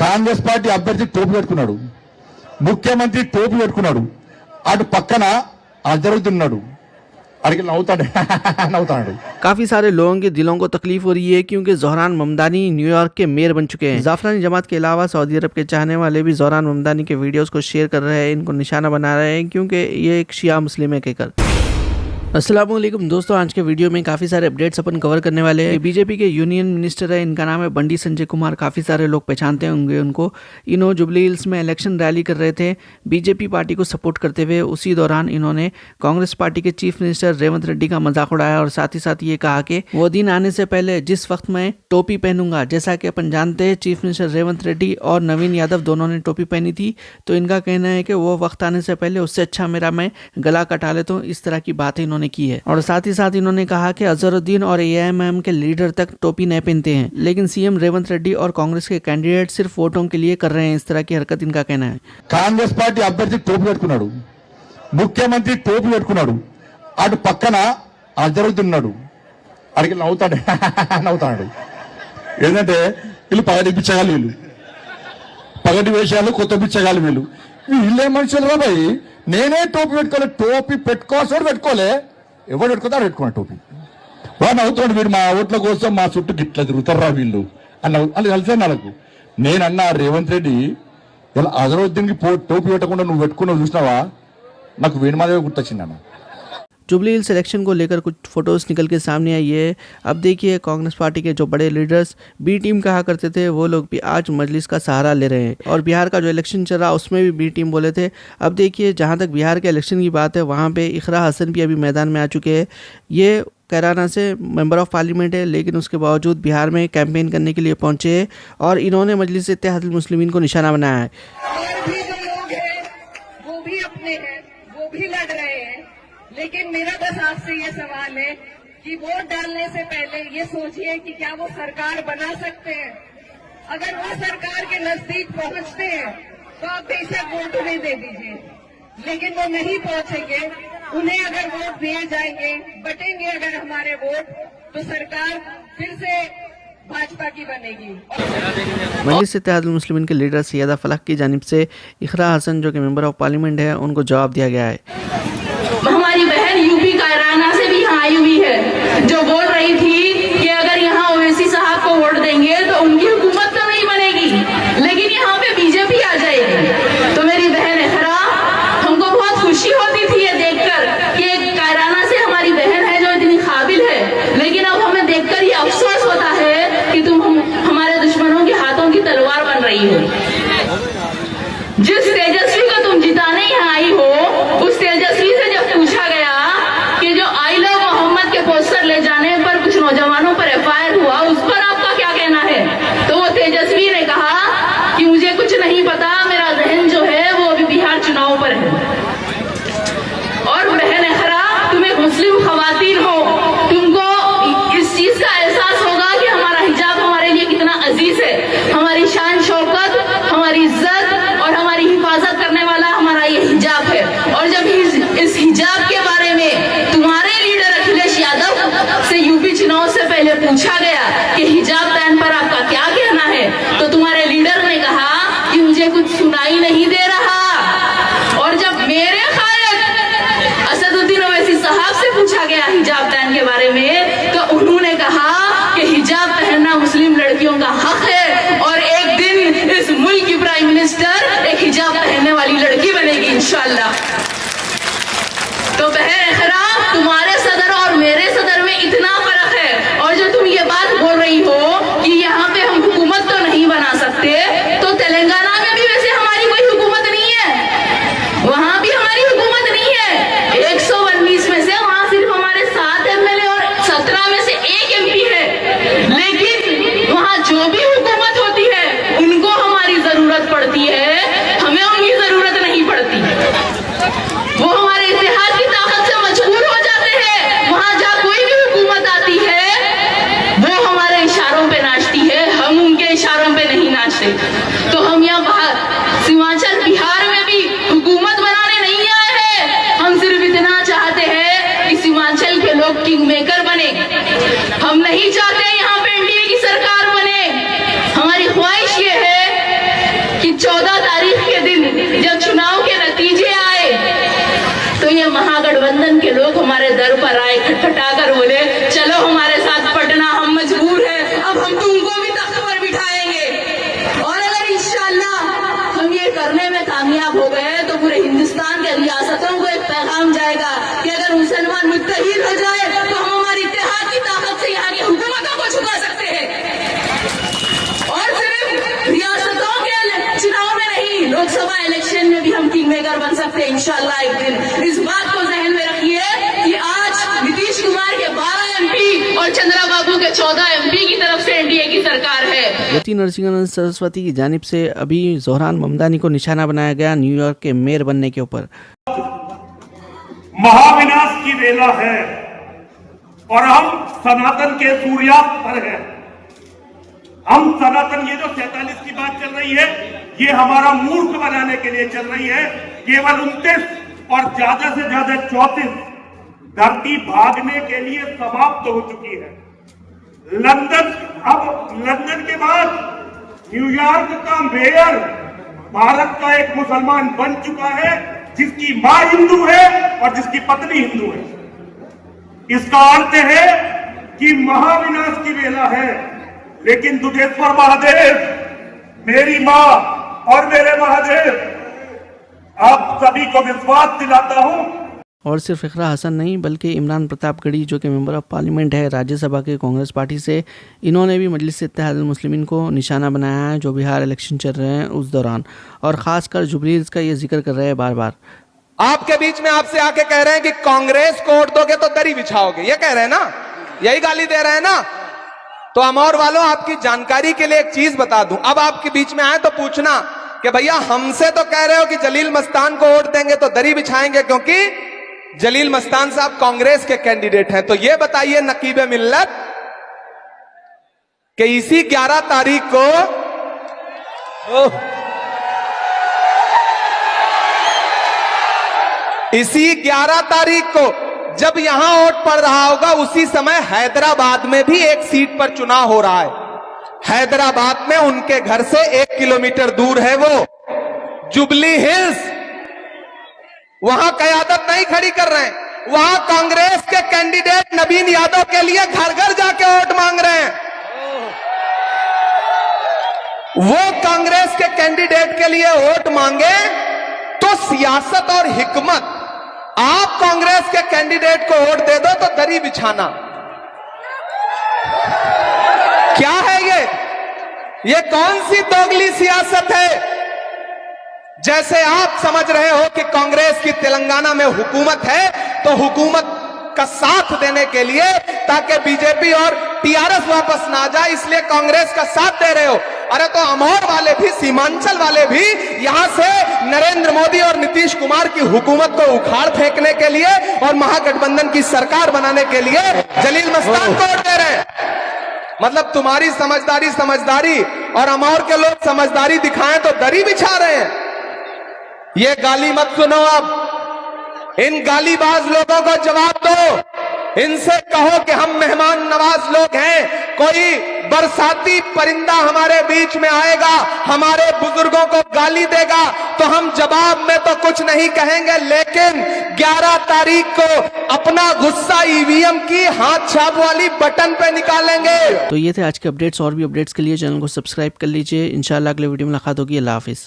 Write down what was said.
Congress party అభ్యర్థి టోపీ పెట్టుకున్నాడు, ముఖ్యమంత్రి టోపీ పెట్టుకున్నాడు, అటు పక్కన అజరుద్దీన్ अड़के नौताड़े। काफी सारे लोगों के दिलों को तकलीफ हो रही है क्योंकि ज़ोहरान ममदानी न्यूयॉर्क के मेयर बन चुके हैं। जाफरानी जमात के अलावा सऊदी अरब के चाहने वाले भी ज़ोहरान ममदानी के वीडियोस को शेयर कर रहे हैं, इनको निशाना बना रहे हैं क्योंकि ये एक शिया मुस्लिम है कहकर। अस्सलाम वालेकुम दोस्तों, आज के वीडियो में काफ़ी सारे अपडेट्स अपन कवर करने वाले हैं। बीजेपी के यूनियन मिनिस्टर है, इनका नाम है बंडी संजय कुमार। काफ़ी सारे लोग पहचानते होंगे उनको। इन्होंने जुबली हिल्स में इलेक्शन रैली कर रहे थे बीजेपी पार्टी को सपोर्ट करते हुए। उसी दौरान इन्होंने कांग्रेस पार्टी के चीफ मिनिस्टर रेवंत रेड्डी का मजाक उड़ाया और साथ ही साथ ये कहा कि वो दिन आने से पहले जिस वक्त मैं टोपी पहनूंगा, जैसा कि अपन जानते हैं चीफ मिनिस्टर रेवंत रेड्डी और नवीन यादव दोनों ने टोपी पहनी थी, तो इनका कहना है कि वो वक्त आने से पहले उससे अच्छा मेरा मैं गला कटा लेता हूँ। इस तरह की बातें इन्होंने की है और साथ ही साथ इन्होंने कहा कि अजहरुद्दीन और एआईएमआईएम के लीडर तक टोपी नहीं पहनते हैं, लेकिन सीएम रेवंत रेड्डी और कांग्रेस के कैंडिडेट सिर्फ वोटों के लिए कर रहे हैं। इस तरह की हरकत इनका कहना है। కాంగ్రెస్ పార్టీ అభ్యర్థి టోపీ పెట్టుకున్నాడు, ముఖ్యమంత్రి టోపీ పెట్టుకున్నాడు, అటు పక్కన అజరుద్దీన్ అడిగి నవ్వుతాడు. ఏంటంటే వీళ్ళు పగటి పిచ్చగాలు, వీళ్ళు పగటి వేషాలు, కొత్త పిచ్చగాలు వీళ్ళు. వీళ్ళే మనుషులు రా భయ్. నేనే టోపీ పెట్టుకోలే, టోపీ పెట్టుకోవాల్సి పెట్టుకోలే, ఎవరు పెట్టుకుంటారు పెట్టుకున్నా టోపీ. వాడు అవుతాడు, వీడు మా ఓట్ల కోసం మా చుట్టూ గిట్లా తిరుగుతారా వీళ్ళు అని కలిసే నాకు. నేనన్నా రేవంత్ రెడ్డి ఇలా అజరుద్దీన్కి టోపీ పెట్టకుండా నువ్వు పెట్టుకున్నావు చూసినావా, నాకు వేణుమాధవ్ గుర్తొచ్చింది అన్న। जुबली हिल्स इलेक्शन को लेकर कुछ फोटोज़ निकल के सामने आई है। अब देखिए कांग्रेस पार्टी के जो बड़े लीडर्स बी टीम कहा करते थे वो लोग भी आज मजलिस का सहारा ले रहे हैं और बिहार का जो इलेक्शन चल रहा उसमें भी बी टीम बोले थे। अब देखिए जहां तक बिहार के इलेक्शन की बात है वहां पे इकरा हसन भी अभी मैदान में आ चुके हैं। ये कैराना से मेंबर ऑफ पार्लियामेंट है, लेकिन उसके बावजूद बिहार में कैंपेन करने के लिए पहुंचे हैं और इन्होंने मजलिस इत्तेहादुल मुस्लिमीन को निशाना बनाया है। लेकिन मेरा बस आपसे ये सवाल है कि वोट डालने से पहले ये सोचिए कि क्या वो सरकार बना सकते हैं। अगर वो सरकार के नजदीक पहुंचते हैं तो आप बेशक वोट उन्हें दे दीजिए, लेकिन वो नहीं पहुंचेंगे, उन्हें अगर वोट दिए जाएंगे, बटेंगे अगर हमारे वोट, तो सरकार फिर से भाजपा की बनेगी। मजलिस इत्तेहादुल मुस्लिमीन के लीडर सैयदा फलाह की जानिब से इकरा हसन जो कि मेंबर ऑफ पार्लियामेंट है उनको जवाब दिया गया है। हमारी बहन यूपी कैराना से भी यहाँ आई हुई है जो बोल रही थी कि अगर यहाँ ओवैसी साहब को वोट देंगे तो उनकी हुकूमत तो नहीं बनेगी, लेकिन यहाँ पे बीजेपी आ जाएगी। तो मेरी बहन इकरा, हमको बहुत खुशी होती थी ये देखकर कि एक कैराना से हमारी बहन है जो इतनी काबिल है, लेकिन अब हमें देखकर ये अफसोस होता है कि तुम हमारे दुश्मनों के हाथों की तलवार बन रही हो। जिस तेजस्वी को तुम जिताने यहाँ आई हो, उस तेजस्वी से जब पूछा गया कि जो आई लव मोहम्मद के पोस्टर ले जाने पर कुछ नौजवानों पर एफआईआर हुआ, उस पर आपका क्या कहना है? तो वो तेजस्वी ने कहा कि मुझे कुछ नहीं पता, मेरा जहन जो है वो अभी बिहार चुनाव पर है। और बहन इकरा, तुम एक मुस्लिम खवातीन हो, तुमको इस चीज का एहसास होगा कि हमारा हिजाब हमारे लिए कितना अजीज है। हमारी शान शौकत, हमारी इज्जत और हमारी हिफाजत करने वाला हमारा ये हिजाब है। और जब इस हिजाब के बारे में तुम्हारे लीडर अखिलेश यादव से यूपी चुनाव से पहले पूछा गया कि हिजाब बैन पर आपका क्या कहना है, तो तुम्हारे लीडर ने कहा कि मुझे कुछ सुनाई नहीं दे रहा। और जब मेरे खायद असदुद्दीन ओवैसी साहब से पूछा गया हिजाब बैन के बारे में, तो उन्होंने कहा कि हिजाब पहनना मुस्लिम लड़कियों का हक है और एक दिन इस मुल्क की प्राइम मिनिस्टर एक हिजाब पहनने वाली लड़की बनेगी इंशाअल्लाह। तो बहन इकरा, तुम्हारे सदर और मेरे सदर में इतना फर्क है। और जो तुम ये बात बोल रही हो कि यहाँ पे हम हुकूमत तो नहीं बना सकते, तो तेलंगाना में भी वैसे हमारी कोई हुकूमत नहीं है, वहां भी हमारी हुकूमत नहीं है। 119 में से वहां सिर्फ हमारे 7 एमएलए और 17 में से 1 एमपी है, लेकिन वहां जो भी हुकूमत होती है उनको हमारी जरूरत पड़ती है, हमें उनकी जरूरत नहीं पड़ती। वो हमारे इतिहास की ताकत से मजबूर हो जाते हैं। वहां जहाँ कोई भी हुकूमत आती है वो हमारे इशारों पे नाचती है, हम उनके इशारों पे नहीं नाचते। तो हम यहाँ सीमांचल बिहार में भी हुकूमत बनाने नहीं आए हैं, हम सिर्फ इतना चाहते हैं कि 14 तारीख के दिन जब चुनाव के नतीजे आए तो ये महागठबंधन के लोग हमारे दर पर आए, खटखटाकर बोले चलो हमारे साथ पटना, हम मजबूर हैं, अब हम तुमको भी तख्त पर बिठाएंगे। और अगर इंशाअल्लाह हम ये करने में कामयाब हो गए तो पूरे हिंदुस्तान के रियासतों को एक पैगाम जाएगा कि अगर मुसलमान मुत्तहिद हो जाए तो हम हमारी इत्तेहाद की ताकत से यहाँ की हुकूमतों को झुका सकते हैं। और सिर्फ रियासतों के चुनाव में नहीं, लोकसभा इलेक्शन में भी हम किंग मेकर बन सकते हैं इंशाअल्लाह एक दिन। इस बात को जहन में रखिए कि आज नीतीश कुमार के 12 एमपी और चंद्रा बाबू के 14 एमपी की तरफ से एनडीए की सरकार है। यति नरसिंहानंद सरस्वती की जानिब से अभी जोहरान ममदानी को निशाना बनाया गया न्यूयॉर्क के मेयर बनने के ऊपर। महाविनाश की वेला है और हम सनातन के सूर्यास्त पर हैं। हम सनातन, ये जो 47 की बात चल रही है, ये हमारा मूर्ख बनाने के लिए चल रही है। केवल 29 और ज्यादा से ज्यादा 34 धरती भागने के लिए समाप्त हो चुकी है। लंदन, अब लंदन के बाद न्यूयॉर्क का मेयर भारत का एक मुसलमान बन चुका है, जिसकी मां हिंदू है और जिसकी पत्नी हिंदू है। इसका अर्थ है कि महाविनाश की वेला है। लेकिन दुधेश्वर महादेव, मेरी मां और मेरे महादेव, आप सभी को विश्वास दिलाता हूं। और सिर्फ इकरा हसन नहीं बल्कि इमरान प्रतापगढ़ी जो कि मेंबर ऑफ पार्लियामेंट है राज्यसभा के कांग्रेस पार्टी से, इन्होंने भी मजलिस इत्तेहादुल मुस्लिमीन को निशाना बनाया है जो बिहार इलेक्शन चल रहे हैं उस दौरान, और ख़ासकर जुबलील का ये जिक्र कर रहे हैं बार बार। आपके बीच में आपसे आके कह रहे हैं कि कांग्रेस को वोट दोगे तो दरी बिछाओगे, ये कह रहे हैं ना, यही गाली दे रहे हैं ना। तो अमौर वालों, आपकी जानकारी के लिए एक चीज बता दूं, अब आपके बीच में आए तो पूछना कि भैया हमसे तो कह रहे हो कि जलील मस्तान को वोट देंगे तो दरी बिछाएंगे, क्योंकि जलील मस्तान साहब कांग्रेस के कैंडिडेट हैं। तो ये बताइए नकीबे मिल्लत कि इसी 11 तारीख को इसी 11 तारीख को जब यहां वोट पड़ रहा होगा, उसी समय हैदराबाद में भी एक सीट पर चुनाव हो रहा है। हैदराबाद में उनके घर से 1 किलोमीटर दूर है वो जुबली हिल्स। वहां कयादत नहीं खड़ी कर रहे हैं, वहां कांग्रेस के कैंडिडेट नवीन यादव के लिए घर घर जाके वोट मांग रहे हैं। वो कांग्रेस के कैंडिडेट के लिए वोट मांगे तो सियासत और हिकमत, आप कांग्रेस के कैंडिडेट को वोट दे दो तो दरी बिछाना, क्या है ये कौन सी दोगली सियासत है? जैसे आप समझ रहे हो कि कांग्रेस की तेलंगाना में हुकूमत है तो हुकूमत का साथ देने के लिए, ताकि बीजेपी और टीआरएस वापस ना जाए, इसलिए कांग्रेस का साथ दे रहे हो। अरे तो अमौर वाले भी, सीमांचल वाले भी यहां से नरेंद्र मोदी और नीतीश कुमार की हुकूमत को उखाड़ फेंकने के लिए और महागठबंधन की सरकार बनाने के लिए जलील मस्तान को वोट दे रहे हैं। मतलब तुम्हारी समझदारी और अमौर के लोग समझदारी दिखाएं तो दरी बिछा रहे हैं। ये गाली मत सुनो, अब इन गालीबाज लोगों को जवाब दो, इनसे कहो कि हम मेहमान नवाज लोग हैं, कोई बरसाती परिंदा हमारे बीच में आएगा, हमारे बुजुर्गों को गाली देगा तो हम जवाब में तो कुछ नहीं कहेंगे, लेकिन 11 तारीख को अपना गुस्सा ईवीएम की हाथ छाप वाली बटन पे निकालेंगे। तो ये थे आज के अपडेट्स, और भी अपडेट्स के लिए चैनल को सब्सक्राइब कर लीजिए। इंशाल्लाह अगले वीडियो में मुलाकात होगी। अल्लाह हाफिज।